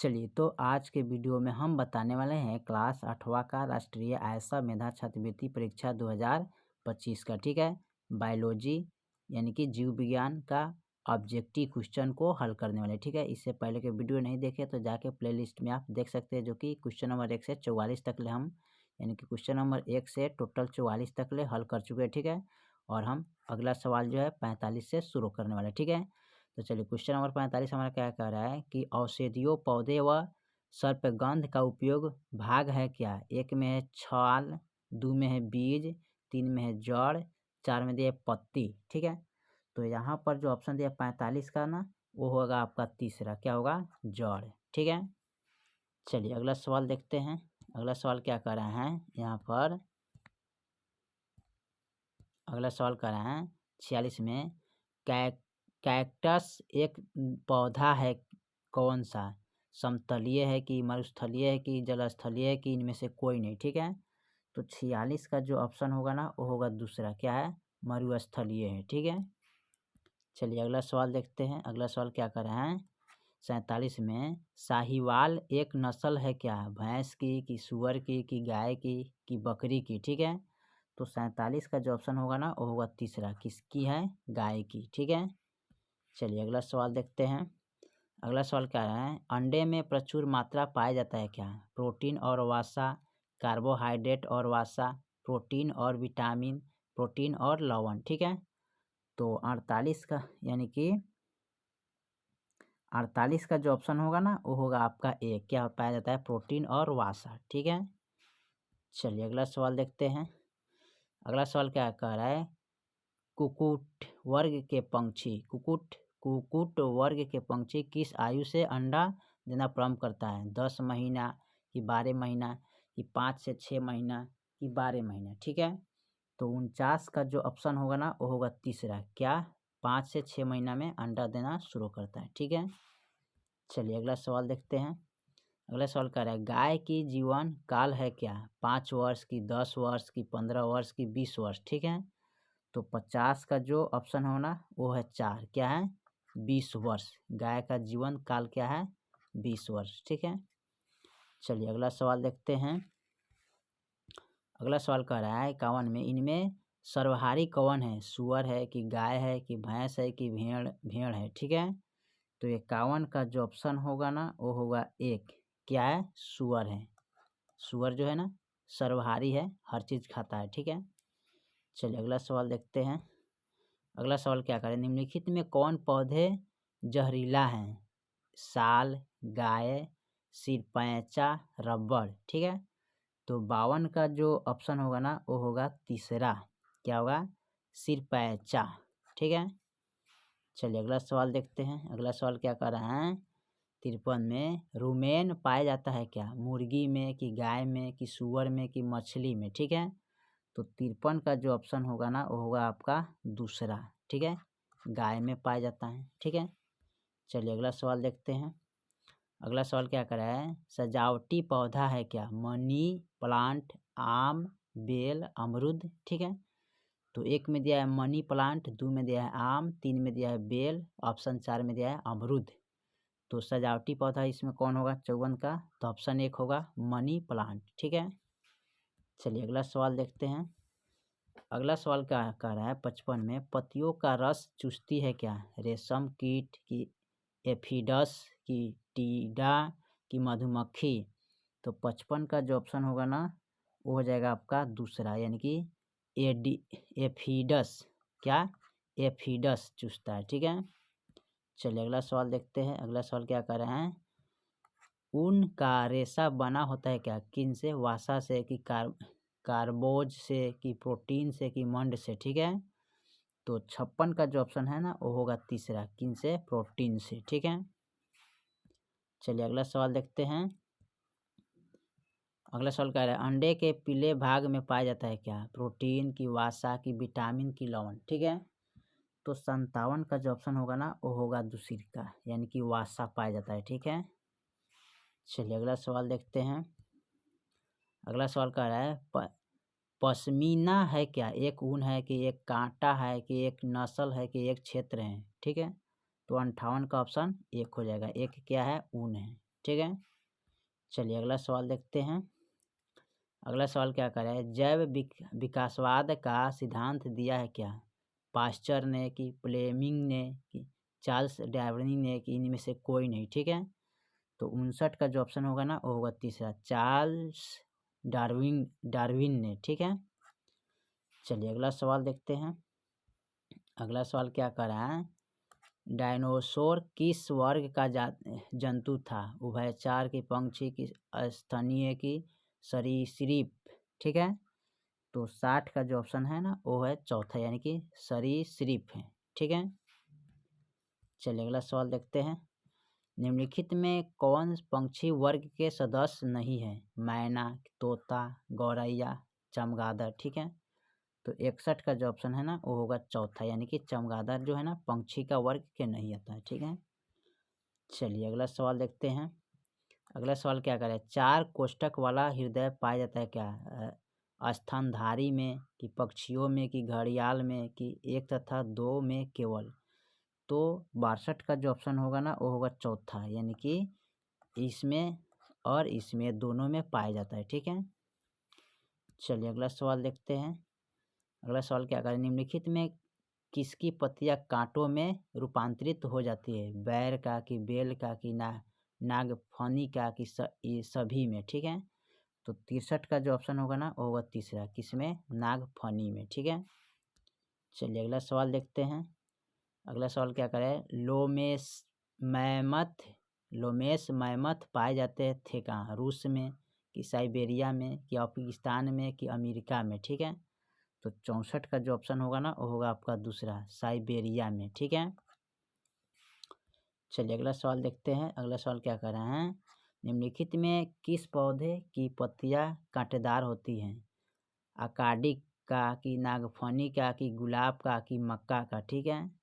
चलिए, तो आज के वीडियो में हम बताने वाले हैं क्लास 8वां का राष्ट्रीय आयसा मेधा छात्रवृत्ति परीक्षा 2025 का। ठीक है, बायोलॉजी यानी कि जीव विज्ञान का ऑब्जेक्टिव क्वेश्चन को हल करने वाले। ठीक है, इससे पहले के वीडियो नहीं देखे तो जाके प्लेलिस्ट में आप देख सकते हैं, जो कि क्वेश्चन नंबर 1 से 44 तक ले हम यानी कि क्वेश्चन नंबर 1 से टोटल 44 तक ले हल कर चुके हैं। ठीक है, और हम अगला सवाल जो है 45 से शुरू करने वाले। ठीक है, तो चलिए क्वेश्चन नंबर 45 हमारा क्या कह रहा है कि औषधियों पौधे व सर्पगंध का उपयोग भाग है क्या। एक में है छाल, 2 में है बीज, 3 में है जड़, 4 में दिया है पत्ती। ठीक है, तो यहाँ पर जो ऑप्शन दिया 45 का ना, वो होगा आपका तीसरा, क्या होगा, जड़। ठीक है, चलिए अगला सवाल देखते हैं। अगला सवाल क्या कर रहे हैं यहाँ पर, अगला सवाल कर रहे हैं 46 में, कैक्टस एक पौधा है कौन सा, समतलीय है कि मरुस्थलीय है कि जलस्थलीय है कि इनमें से कोई नहीं। ठीक है, तो 46 का जो ऑप्शन होगा ना, वो होगा दूसरा, क्या है, मरुस्थलीय है। ठीक है, चलिए अगला सवाल देखते हैं। अगला सवाल क्या कर रहे हैं 47 में, साहिवाल एक नस्ल है क्या, भैंस की कि सूअर की कि गाय की कि बकरी की। ठीक है, तो 47 का जो ऑप्शन होगा ना, वो होगा तीसरा, किसकी है, गाय की। ठीक है, चलिए अगला सवाल देखते हैं। अगला सवाल क्या है, अंडे में प्रचुर मात्रा पाया जाता है क्या, प्रोटीन और वसा, कार्बोहाइड्रेट और वसा, प्रोटीन और विटामिन, प्रोटीन और लवण। ठीक है, तो 48 का यानी कि 48 का जो ऑप्शन होगा ना, वो होगा आपका ए, क्या पाया जाता है, प्रोटीन और वसा। ठीक है, चलिए अगला सवाल देखते हैं। अगला सवाल क्या कह रहा है, कुक्कुट वर्ग के पंछी, कुक्कुट वर्ग के पंछी किस आयु से अंडा देना प्रारंभ करता है, 10 महीना कि 12 महीना कि 5 से 6 महीना कि 12 महीना। ठीक है, तो 49 का जो ऑप्शन होगा ना, वो होगा तीसरा, क्या, 5 से 6 महीना में अंडा देना शुरू करता है। ठीक है, चलिए अगला सवाल देखते हैं। अगला सवाल कह रहा है, गाय की जीवन काल है क्या, 5 वर्ष की, 10 वर्ष की, 15 वर्ष की, 20 वर्ष। ठीक है, तो 50 का जो ऑप्शन होना, वो है 4, क्या है, 20 वर्ष। गाय का जीवन काल क्या है, 20 वर्ष। ठीक है, चलिए अगला सवाल देखते हैं। अगला सवाल कह रहा है 51 में, इनमें सर्वहारी कौन है, सूअर है कि गाय है कि भैंस है कि भेड़ है। ठीक है, तो 51 का जो ऑप्शन होगा ना, वो होगा एक, क्या है, सूअर है। सूअर जो है ना, सर्वहारी है, हर चीज़ खाता है। ठीक है, चलिए अगला सवाल देखते हैं। अगला सवाल क्या करें, निम्नलिखित में कौन पौधे जहरीला हैं, साल, गाय, सिरपैचा, रबड़। ठीक है, तो 52 का जो ऑप्शन होगा ना, वो होगा तीसरा, क्या होगा, सिरपैचा। ठीक है, चलिए अगला सवाल देखते हैं। अगला सवाल क्या कर रहे हैं 53 में, रुमेन पाया जाता है क्या, मुर्गी में कि गाय में कि सूअर में कि मछली में। ठीक है, तो 53 का जो ऑप्शन होगा ना, वो होगा आपका दूसरा, ठीक है, गाय में पाया जाता है। ठीक है, चलिए अगला सवाल देखते हैं। अगला सवाल क्या कर रहा है, सजावटी पौधा है क्या, मनी प्लांट, आम, बेल, अमरूद। ठीक है, तो 1 में दिया है मनी प्लांट, 2 में दिया है आम, 3 में दिया है बेल, ऑप्शन 4 में दिया है अमरूद। तो सजावटी पौधा इसमें कौन होगा 54 का, तो ऑप्शन 1 होगा मनी प्लांट। ठीक है, चलिए अगला सवाल देखते हैं। अगला सवाल क्या कह रहा है 55 में, पत्तियों का रस चूसती है क्या, रेशम कीट की, एफिडस की, टीडा की, मधुमक्खी। तो 55 का जो ऑप्शन होगा ना, वो हो जाएगा आपका दूसरा, यानी कि एफिडस, क्या, एफिडस चूसता है। ठीक है, चलिए अगला सवाल देखते हैं। अगला सवाल क्या कर रहे हैं, ऊन का रेशा बना होता है क्या, किन से, वसा से कि कार्बोज से कि प्रोटीन से कि मंड से। ठीक है, तो 56 का जो ऑप्शन है ना, वो होगा तीसरा, किन से, प्रोटीन से। ठीक है, चलिए अगला सवाल देखते हैं। अगला सवाल कह रहा है, अंडे के पीले भाग में पाया जाता है क्या, प्रोटीन की, वसा की, विटामिन की, लवण। ठीक है, तो 57 का जो ऑप्शन होगा ना, वो होगा दूसरी का, यानी कि वसा पाया जाता है। ठीक है, चलिए अगला सवाल देखते हैं। अगला सवाल कह रहा है, पश्मीना है क्या, एक ऊन है कि एक कांटा है कि एक नस्ल है कि एक क्षेत्र है। ठीक है, तो 58 का ऑप्शन 1 हो जाएगा, एक क्या है, ऊन है। ठीक है। चलिए अगला सवाल देखते हैं। अगला सवाल क्या कर रहा है, जैव विकासवाद का सिद्धांत दिया है क्या? पास्चर ने, कि फ्लेमिंग ने, कि चार्ल्स डार्विन ने, कि इनमें से कोई नहीं। ठीक है, तो 59 का जो ऑप्शन होगा ना वो होगा तीसरा, चार्ल्स डार्विन ने। ठीक है। चलिए अगला सवाल देखते हैं। अगला सवाल क्या कर रहा है, डायनासोर किस वर्ग का जंतु था? उभयचर, की पंक्षी, की स्तनीय, की सरीसृप? ठीक है, तो 60 का जो ऑप्शन है ना वो है चौथा, यानी कि सरीसृप है। ठीक है। चलिए अगला सवाल देखते हैं। निम्नलिखित में कौन पंक्षी वर्ग के सदस्य नहीं है? मैना, तोता, गौरैया, चमगादड़? ठीक है, तो 61 का जो ऑप्शन है ना वो होगा चौथा, यानी कि चमगादड़ जो है ना पंक्षी का वर्ग के नहीं आता है। ठीक है। चलिए अगला सवाल देखते हैं। अगला सवाल क्या करें, 4 कोष्ठक वाला हृदय पाया जाता है क्या? स्तनधारी में, कि पक्षियों में, कि घड़ियाल में, कि 1 तथा 2 में केवल? तो 62 का जो ऑप्शन होगा ना वो होगा चौथा, यानी कि इसमें और इसमें दोनों में पाया जाता है। ठीक है। चलिए अगला सवाल देखते हैं। अगला सवाल क्या करें, निम्नलिखित में किसकी पत्तियां कांटों में रूपांतरित हो जाती है? बैर का, कि बेल का, कि नागफनी का, कि ये सभी में? ठीक है, तो 63 का जो ऑप्शन होगा ना वो होगा तीसरा, किसमें? नागफनी में। ठीक है। चलिए अगला सवाल देखते हैं। अगला सवाल क्या करें, लोमेस मैमथ पाए जाते थे कहाँ? रूस में, कि साइबेरिया में, कि अफगानिस्तान में, कि अमेरिका में? ठीक है, तो 64 का जो ऑप्शन होगा ना वो होगा आपका दूसरा, साइबेरिया में। ठीक है। चलिए अगला सवाल देखते हैं। अगला सवाल क्या कर रहे हैं, निम्नलिखित में किस पौधे की पत्तियां कांटेदार होती हैं? अकाडिक का, कि नागफनी का, कि गुलाब का, कि मक्का का? ठीक है,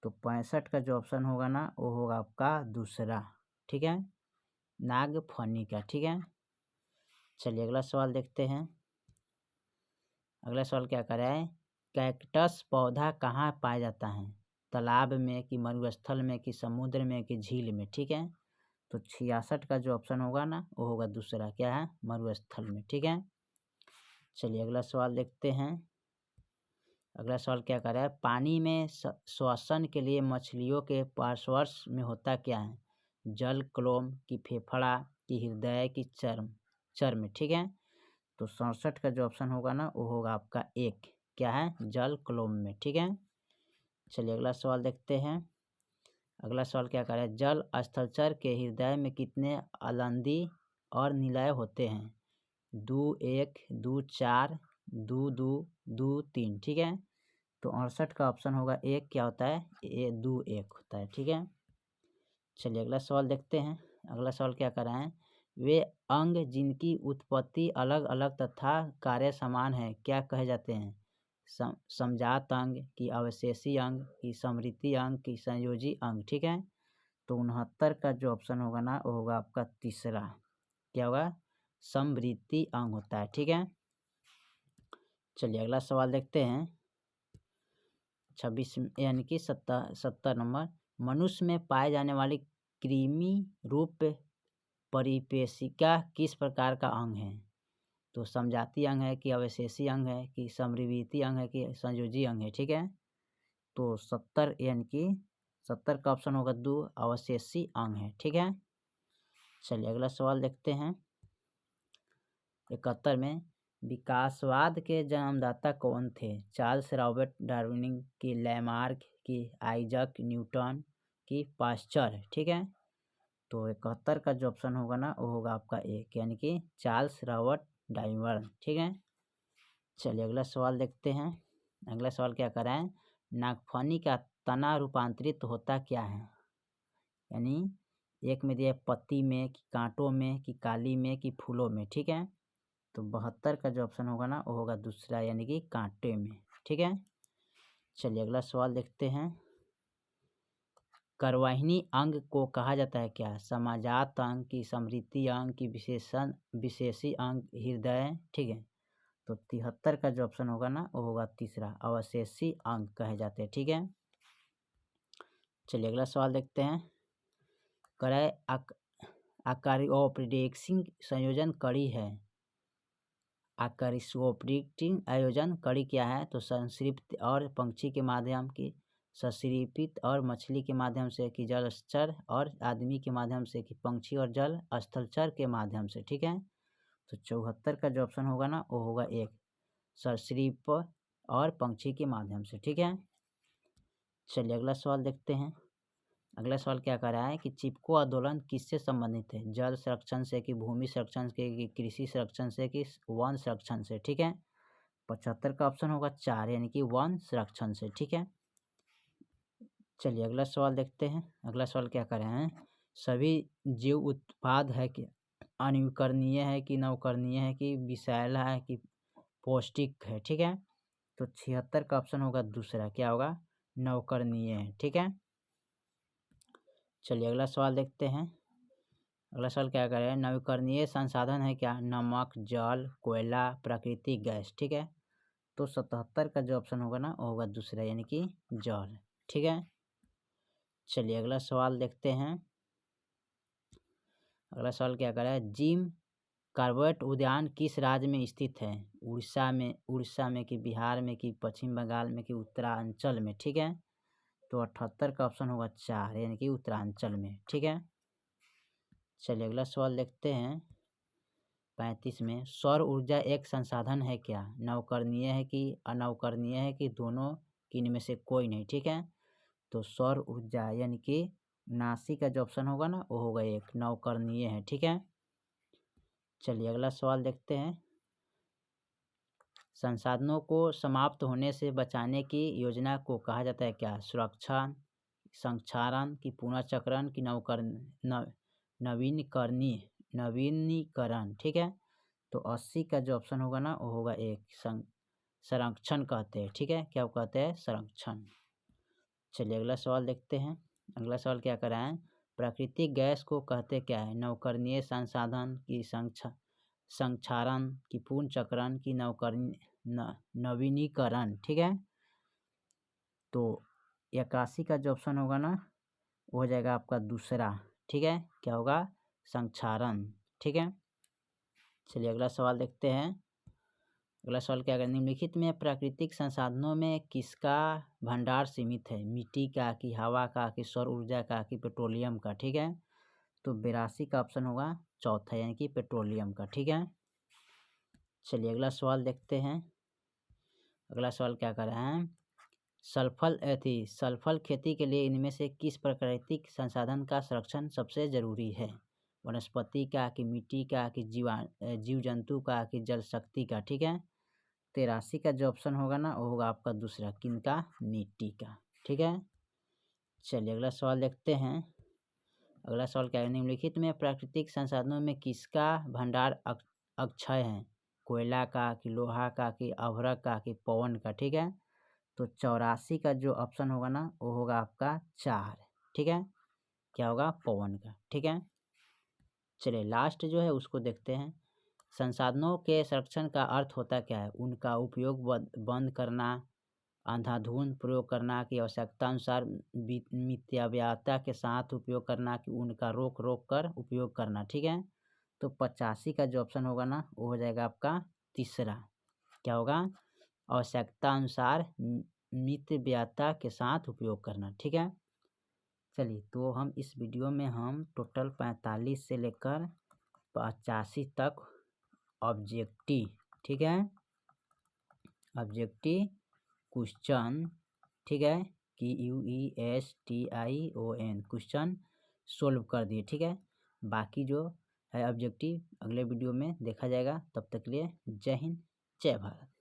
तो 65 का जो ऑप्शन होगा ना वो होगा आपका दूसरा, ठीक है, नागफनी का। ठीक है। चलिए अगला सवाल देखते हैं। अगला सवाल क्या कर रहा है, कैक्टस पौधा कहाँ पाया जाता है? तालाब में, कि मरुस्थल में, कि समुद्र में, कि झील में? ठीक है, तो 66 का जो ऑप्शन होगा ना वो होगा दूसरा, क्या है? मरुस्थल में। ठीक है। चलिए अगला सवाल देखते हैं। अगला सवाल क्या कर रहा है, पानी में श्वसन के लिए मछलियों के पार्श्वर्ष में होता क्या है? जल क्लोम, की फेफड़ा, की हृदय, की चर्म? ठीक है, तो 67 का जो ऑप्शन होगा ना वो होगा आपका एक, क्या है? जल क्लोम में। ठीक है। चलिए अगला सवाल देखते हैं। अगला सवाल क्या कर रहा है, जल स्थलचर के हृदय में कितने अलिंदी और निलय होते हैं? 2 1 2 4 2 2 2 3? ठीक है, तो 68 का ऑप्शन होगा एक, क्या होता है? 2 1 होता है। ठीक है। चलिए अगला सवाल देखते हैं। अगला सवाल क्या कर रहे हैं, वे अंग जिनकी उत्पत्ति अलग अलग तथा कार्य समान है क्या कहे जाते हैं? समजात अंग, की अवशेषी अंग, की समृद्धि अंग, की संयोजी अंग? ठीक है, तो 69 का जो ऑप्शन होगा ना वो होगा आपका तीसरा, क्या होगा? समृद्धि अंग होता है। ठीक है। चलिए अगला सवाल देखते हैं। 26 यानी कि 70 नंबर, मनुष्य में पाए जाने वाली कृमि रूप परिपेशिका किस प्रकार का अंग है? तो समजातीय अंग है, कि अवशेषी अंग है, कि समृद्धि अंग है, कि संयोजी अंग है? ठीक है, तो 70 यानी कि 70 का ऑप्शन होगा 2, अवशेषी अंग है। ठीक है। चलिए अगला सवाल देखते हैं। 71 में विकासवाद के जन्मदाता कौन थे? चार्ल्स रॉबर्ट डार्विन, की लैमार्क, की आइजक न्यूटन, की पास्चर? ठीक है, तो 71 का जो ऑप्शन होगा ना वो होगा आपका एक, यानी कि चार्ल्स रॉबर्ट डार्विन। ठीक है। चलिए अगला सवाल देखते हैं। अगला सवाल क्या कर रहा है, नागफनी का तना रूपांतरित होता क्या है? यानी एक में दिया पत्ती में, कि कांटों में, कि काली में, कि फूलों में? ठीक है, तो 72 का जो ऑप्शन होगा ना वो होगा दूसरा, यानी कि कांटे में। ठीक है। चलिए अगला सवाल देखते हैं। करवाहिनी अंग को कहा जाता है क्या? समाजात अंग, की समृद्धि अंग, की विशेषी अंग, हृदय? ठीक है, तो 73 का जो ऑप्शन होगा ना वो होगा तीसरा, अवशेषी अंग कहे जाते हैं। ठीक है। चलिए अगला सवाल देखते हैं। कराए आकारियोप्रिडेक्सिंग संयोजन कड़ी है। आकारियोप्रिडिक्टिंग आयोजन कड़ी क्या है? तो संश्रिप्त और पंछी के माध्यम की, सश्रिपित और मछली के माध्यम से, कि जलचर और आदमी के माध्यम से, कि पंछी और जल स्थलचर के माध्यम से। ठीक है, तो 74 का जो ऑप्शन होगा ना वो होगा 1, सश्रिप और पंछी के माध्यम से। ठीक है, चलिए अगला सवाल देखते हैं। अगला सवाल क्या कर रहा है कि चिपको आंदोलन किससे संबंधित है? जल संरक्षण से, कि भूमि संरक्षण से, कि कृषि संरक्षण से, कि वन संरक्षण से। ठीक है, 75 का ऑप्शन होगा 4, यानी कि वन संरक्षण से। ठीक है, चलिए अगला सवाल देखते हैं। अगला सवाल क्या कर रहे हैं? सभी जीव उत्पाद है कि अनविकरणीय है, कि नवकरणीय है, कि विषैला है, कि पौष्टिक है। ठीक है, तो 76 का ऑप्शन होगा दूसरा, क्या होगा? नवकरणीय है। ठीक है, चलिए अगला सवाल देखते हैं। अगला सवाल क्या कर रहे हैं? नवीकरणीय संसाधन है क्या? नमक, जल, कोयला, प्राकृतिक गैस। ठीक है, तो 77 का जो ऑप्शन होगा ना वो होगा दूसरा, यानी कि जल। ठीक है, चलिए अगला सवाल देखते हैं। अगला सवाल क्या कर रहा है? जिम कॉर्बेट उद्यान किस राज्य में स्थित है? उड़ीसा में, कि बिहार में, कि पश्चिम बंगाल में, कि उत्तरांचल में। ठीक है, तो 78 का ऑप्शन होगा 4, यानी कि उत्तरांचल में। ठीक है, चलिए अगला सवाल देखते हैं। 35 में सौर ऊर्जा एक संसाधन है क्या? नवकरणीय है, कि अनवकरणीय है, कि दोनों, कि इनमें से कोई नहीं। ठीक है, तो सौर ऊर्जा यानी कि 79 का जो ऑप्शन होगा ना वो होगा 1, नवकरणीय है। ठीक है, चलिए अगला सवाल देखते हैं। संसाधनों को समाप्त होने से बचाने की योजना को कहा जाता है क्या? सुरक्षा, संक्षारण, की पुनर्चक्रण, की नवीनीकरण। ठीक है, तो 80 का जो ऑप्शन होगा ना वो होगा 1, संरक्षण कहते हैं। ठीक है, क्या कहते हैं? संरक्षण। चलिए अगला सवाल देखते हैं। अगला सवाल क्या कर रहा है? प्राकृतिक गैस को कहते क्या है? नवकरणीय संसाधन, की संक्षारण, की पूर्ण चक्रण, की नवीनीकरण। ठीक है, तो 81 का जो ऑप्शन होगा ना वो हो जाएगा आपका दूसरा। ठीक है, क्या होगा? संक्षारण। ठीक है, चलिए अगला सवाल देखते हैं। अगला सवाल क्या है? निम्नलिखित में प्राकृतिक संसाधनों में किसका भंडार सीमित है? मिट्टी का, कि हवा का, कि सौर ऊर्जा का, कि पेट्रोलियम का। ठीक है, तो 82 का ऑप्शन होगा चौथा, यानी कि पेट्रोलियम का। ठीक है, चलिए अगला सवाल देखते हैं। अगला सवाल क्या कर रहे हैं? सल्फल खेती के लिए इनमें से किस प्राकृतिक संसाधन का संरक्षण सबसे जरूरी है? वनस्पति का, कि मिट्टी का, कि जीव जंतु का, कि जल शक्ति का। ठीक है, 83 का जो ऑप्शन होगा ना वो होगा आपका दूसरा, किनका? मिट्टी का। ठीक है, चलिए अगला सवाल देखते हैं। अगला सवाल क्या है? निम्नलिखित में प्राकृतिक संसाधनों में किसका भंडार अक्षय है? कोयला का, कि लोहा का, कि अभ्रक का, कि पवन का। ठीक है, तो 84 का जो ऑप्शन होगा ना वो होगा आपका 4। ठीक है, क्या होगा? पवन का। ठीक है, चलिए लास्ट जो है उसको देखते हैं। संसाधनों के संरक्षण का अर्थ होता क्या है? उनका उपयोग बंद करना, अंधाधुंध प्रयोग करना, कि आवश्यकता अनुसार मितव्ययता के साथ उपयोग करना, कि उनका रोक कर उपयोग करना। ठीक है, तो 85 का जो ऑप्शन होगा ना वो हो जाएगा आपका तीसरा, क्या होगा? आवश्यकता अनुसार मितव्ययता के साथ उपयोग करना। ठीक है, चलिए तो हम इस वीडियो में हम टोटल 45 से लेकर 85 तक ऑब्जेक्टिव, ठीक है, ऑब्जेक्टिव क्वेश्चन, ठीक है, QUESTION क्वेश्चन सोल्व कर दिए। ठीक है, बाकी जो है ऑब्जेक्टिव अगले वीडियो में देखा जाएगा। तब तक के लिए जय हिंद, जय भारत।